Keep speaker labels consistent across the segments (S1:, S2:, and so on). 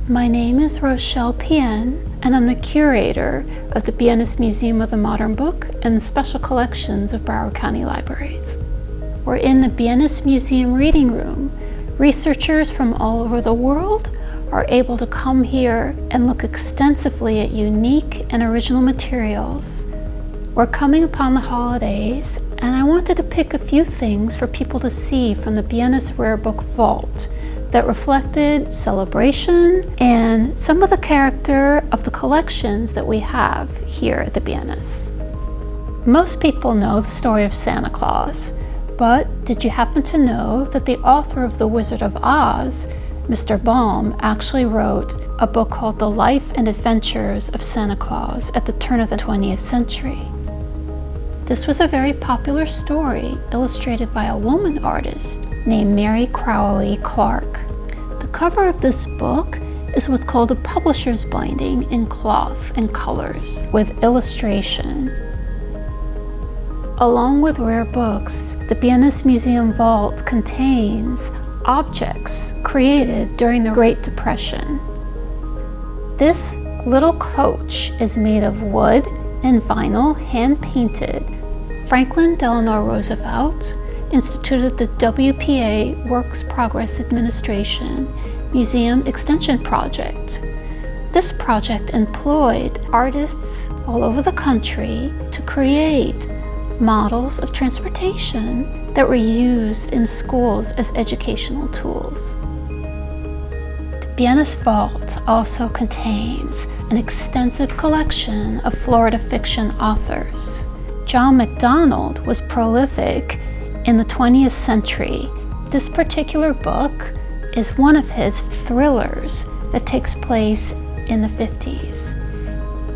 S1: My name is Rochelle Pienn, and I'm the curator of the Bienes Museum of the Modern Book and the Special Collections of Broward County Libraries. We're in the Bienes Museum Reading Room. Researchers from all over the world are able to come here and look extensively at unique and original materials. We're coming upon the holidays, and I wanted to pick a few things for people to see from the Bienes Rare Book Vault that reflected celebration and some of the character of the collections that we have here at the Bienes. Most people know the story of Santa Claus, but did you happen to know that the author of The Wizard of Oz, Mr. Baum, actually wrote a book called The Life and Adventures of Santa Claus at the turn of the 20th century? This was a very popular story illustrated by a woman artist named Mary Crowley Clark. The cover of this book is what's called a publisher's binding in cloth and colors with illustration. Along with rare books, the Bienes Museum Vault contains objects created during the Great Depression. This little coach is made of wood and vinyl, hand-painted. Franklin Delano Roosevelt instituted the WPA Works Progress Administration Museum Extension Project. This project employed artists all over the country to create models of transportation that were used in schools as educational tools. The Bienes Vault also contains an extensive collection of Florida fiction authors. John MacDonald was prolific in the 20th century. This particular book is one of his thrillers that takes place in the 50s.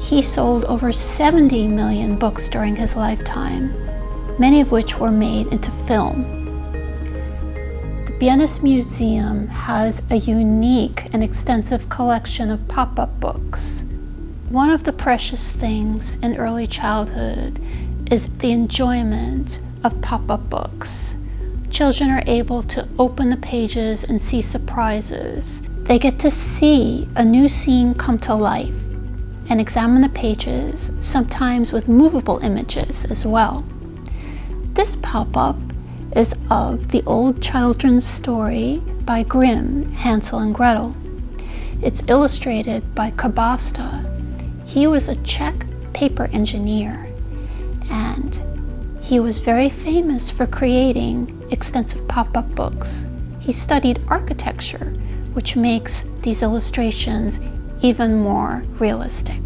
S1: He sold over 70 million books during his lifetime, many of which were made into film. The Bienes Museum has a unique and extensive collection of pop-up books. One of the precious things in early childhood is the enjoyment of pop-up books. Children are able to open the pages and see surprises. They get to see a new scene come to life and examine the pages, sometimes with movable images as well. This pop-up is of the old children's story by Grimm, Hansel and Gretel. It's illustrated by Kabasta. He was a Czech paper engineer, and he was very famous for creating extensive pop-up books. He studied architecture, which makes these illustrations even more realistic.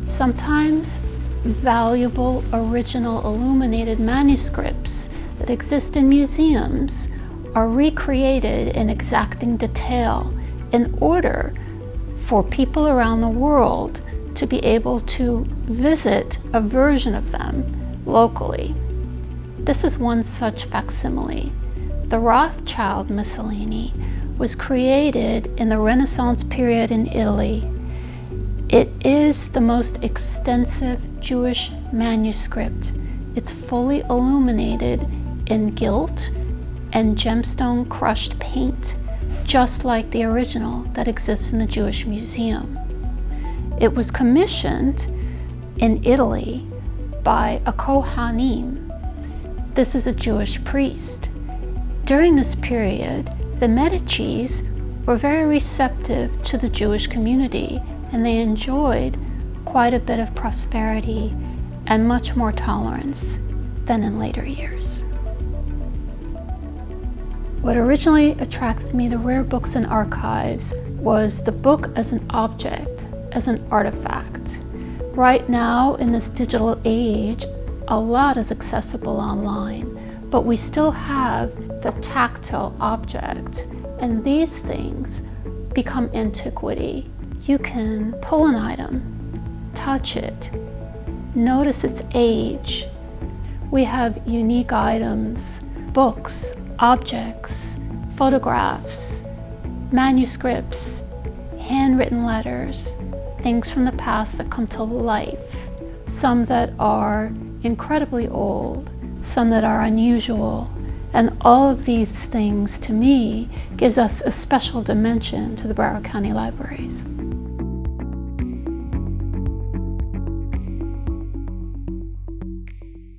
S1: Sometimes valuable original illuminated manuscripts that exist in museums are recreated in exacting detail in order for people around the world to be able to visit a version of them locally. This is one such facsimile. The Rothschild Miscellany was created in the Renaissance period in Italy. It is the most extensive Jewish manuscript. It's fully illuminated in gilt and gemstone crushed paint, just like the original that exists in the Jewish Museum. It was commissioned in Italy by a Kohanim. This is a Jewish priest. During this period, the Medicis were very receptive to the Jewish community, and they enjoyed quite a bit of prosperity and much more tolerance than in later years. What originally attracted me to rare books and archives was the book as an object, as an artifact. Right now, in this digital age, a lot is accessible online, but we still have the tactile object, and these things become antiquity. You can pull an item, touch it, notice its age. We have unique items, books, objects, photographs, manuscripts, handwritten letters, things from the past that come to life, some that are incredibly old, some that are unusual, and all of these things, to me, gives us a special dimension to the Broward County Libraries.